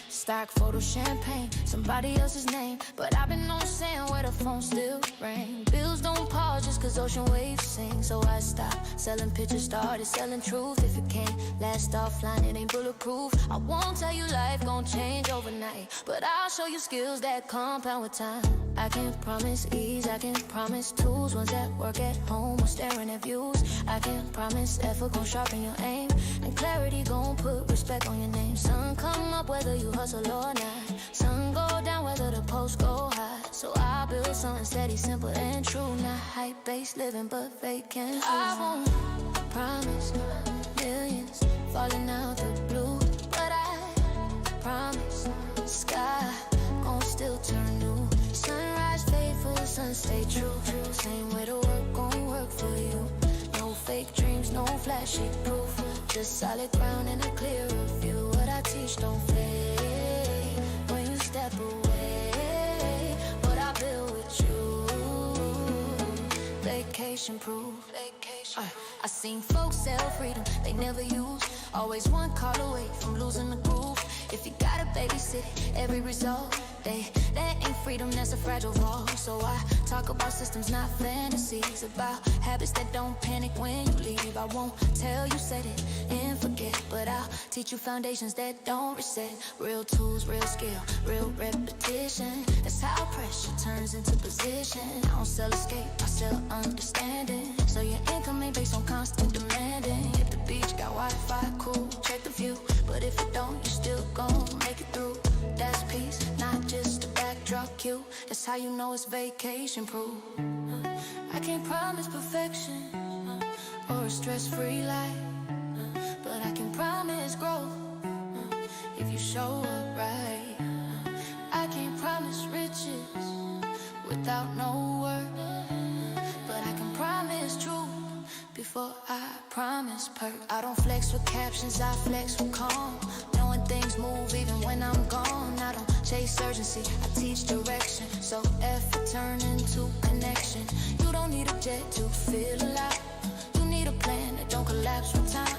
Stock photo champagne, somebody else's name. But I've been on sand where the phone still ring. Bills don't pause just cause ocean waves sing. So I stopped selling pictures, started selling truth. If it can't last offline, it ain't bulletproof. I won't tell you life gon' change overnight, but I'll show you skills that compound with time. I can't promise ease, I can't promise tools. Ones that work at home or staring at views. I can't promise effort gon' sharpen your aim, and clarity gon' put respect on your name. Sun come up whether you hustle or not. Sun go down whether the post go high. So I build something steady, simple and true. Not hype-based living, but vacant. I won't promise millions falling out the blue, but I promise sky gon' still turn new. Sunrise faithful, sun stay true. Same way to work, gon' work for you. No fake dreams, no flashy proof. Just solid ground and a clearer view. What I teach don't fade when you step away. What I build with you, vacation proof. I seen folks sell freedom they never use. Always one call away from losing the groove. If you gotta babysit every result, that ain't freedom, that's a fragile vault. So I talk about systems, not fantasies. About habits that don't panic when you leave. I won't tell you set it and forget, but I'll teach you foundations that don't reset. Real tools, real skill, real repetition. That's how pressure turns into position. I don't sell escape, I sell understanding. So your income ain't based on constant demanding. Hit the beach, got Wi-Fi, cool, check the view. But if you don't, you still gon' make it through. That's peace, not just a backdrop cue. That's how you know it's vacation proof. I can't promise perfection or a stress-free life, but I can promise growth if you show up right. I can't promise riches without no work, but I can promise truth before I promise perk. I don't flex with captions, I flex with calm. Knowing things move even when I'm gone. I don't chase urgency, I teach direction. So effort turn into connection. You don't need a jet to feel alive. You need a plan that don't collapse with time.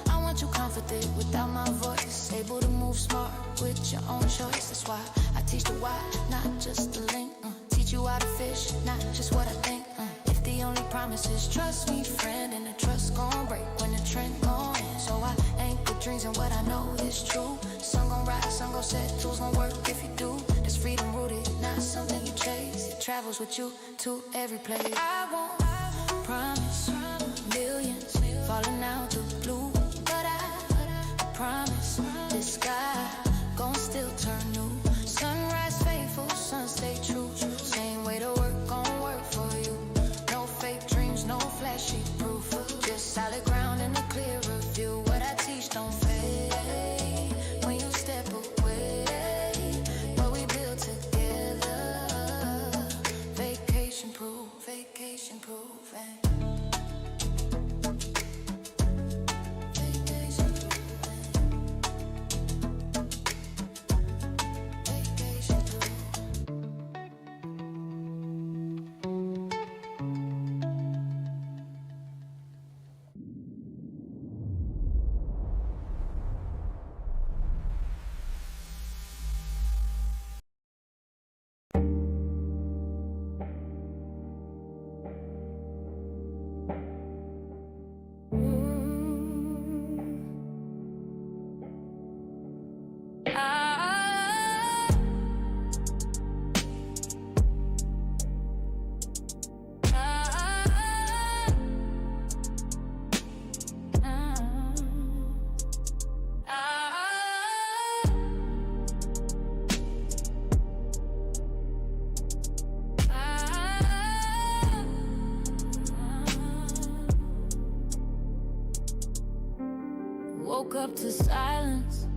I want you confident without my voice. Able to move smart with your own choice. That's why I teach the why, not just the link. Teach you how to fish, not just what I think. If the only promise is trust me, friend, and the trust gon' break when the trend gon' end. So I anchor dreams in what I know is true. Sun gon' rise, sun gon' set, tools gon' work if you do. There's freedom rooted, not something you chase. It travels with you to every place. I won't promise millions falling out the blue, but I promise this sky gon' still turn new. Sunrise faithful, sun stay true. Same way to work, gon' work for you. No fake dreams, no flashy proof. Just solid ground and a clearer view. What I teach don't fade when you step away. What we build together, vacation proof, vacation proof. Woke up to silence,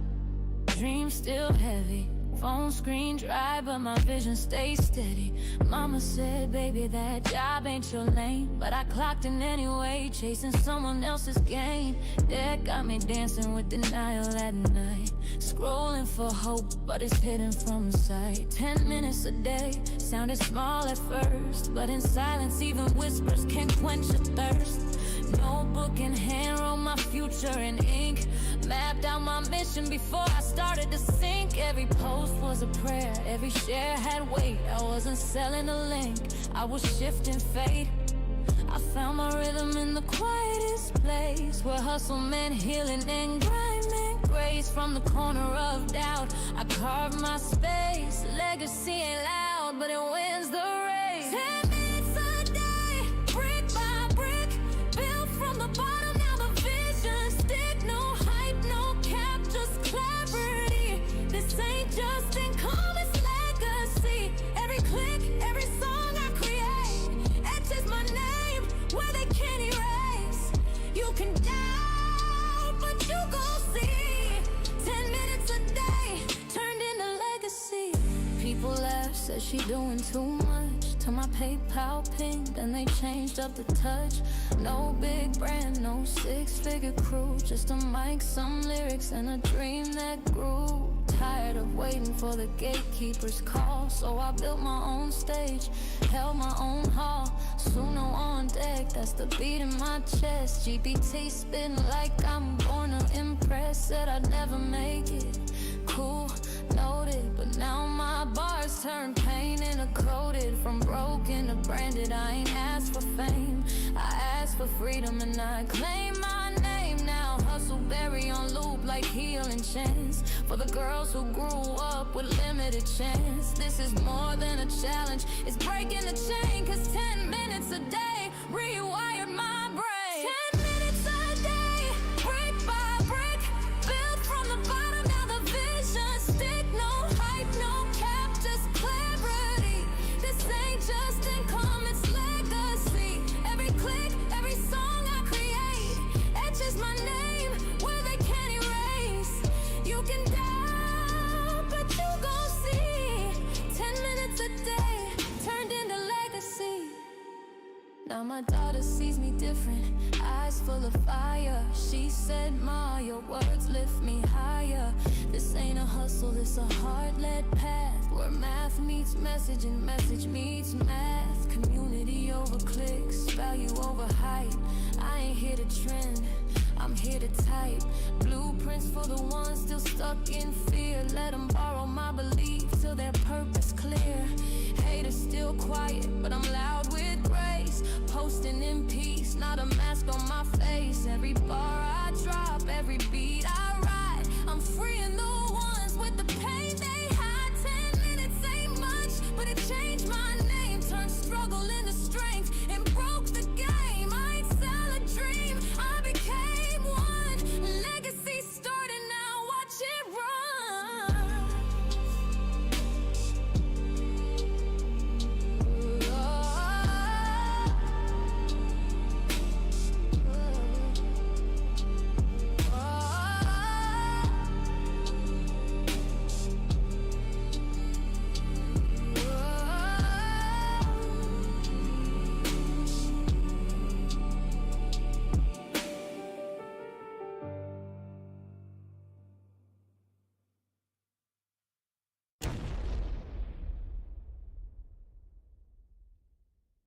dreams still heavy, phone screen dry, but my vision stays steady. Mama said, baby, that job ain't your lane, but I clocked in anyway, chasing someone else's game. That got me dancing with denial at night, scrolling for hope, but it's hidden from sight. 10 minutes a day sounded small at first, but in silence even whispers can't quench a thirst. Notebook in hand, wrote my future in ink, mapped out my mission before I started to sink. Every post was a prayer, every share had weight. I wasn't selling a link, I was shifting fate. I found my rhythm in the quietest place, where hustle meant healing and grind meant grace. From the corner of doubt, I carved my space. Legacy ain't loud, but it wins the race. 10 minutes a day, brick by brick, built from the bottom, now the vision stick. No hype, no cap, just clarity. This ain't just income, it's legacy. Every click, every song I create etches my name where they can't erase. You can doubt, but you gon' see. 10 minutes a day turned into legacy. People laugh, said she doing too much. To my PayPal pin, then they changed up the touch. No big brand, no six-figure crew, just a mic, some lyrics, and a dream that grew. Tired of waiting for the gatekeeper's call, so I built my own stage, held my own hall. Suno on deck, that's the beat in my chest. GPT spin like I'm born to impress. Said I'd never make it, cool, noted, but now my bars turn pain into coated. From broken to branded, I ain't asked for fame, I asked for freedom and I claim my name now. Hustle berry on loop like healing chance, for the girls who grew up with limited chance. This is more than a challenge, it's breaking the chain, cause 10 minutes a day rewired my brain. 10 minutes a day, brick by brick, built from the bottom, now the vision stick. No hype, no cap, just clarity. This ain't just income, it's legacy. Every click, every song I create etches my name where they can't erase. You can doubt, but you gon' see. 10 minutes a day turned into legacy. Now my daughter sees me different, eyes full of fire. She said, Ma, your words lift me higher. This ain't a hustle, this a heart-led path, where math meets message and message meets math. Community over clicks, value over hype. I ain't here to trend, I'm here to type blueprints for the ones still stuck in fear. Let them borrow my belief till their purpose clear. Haters still quiet, but I'm loud with grace. Posting in peace, not a mask on my face. Every bar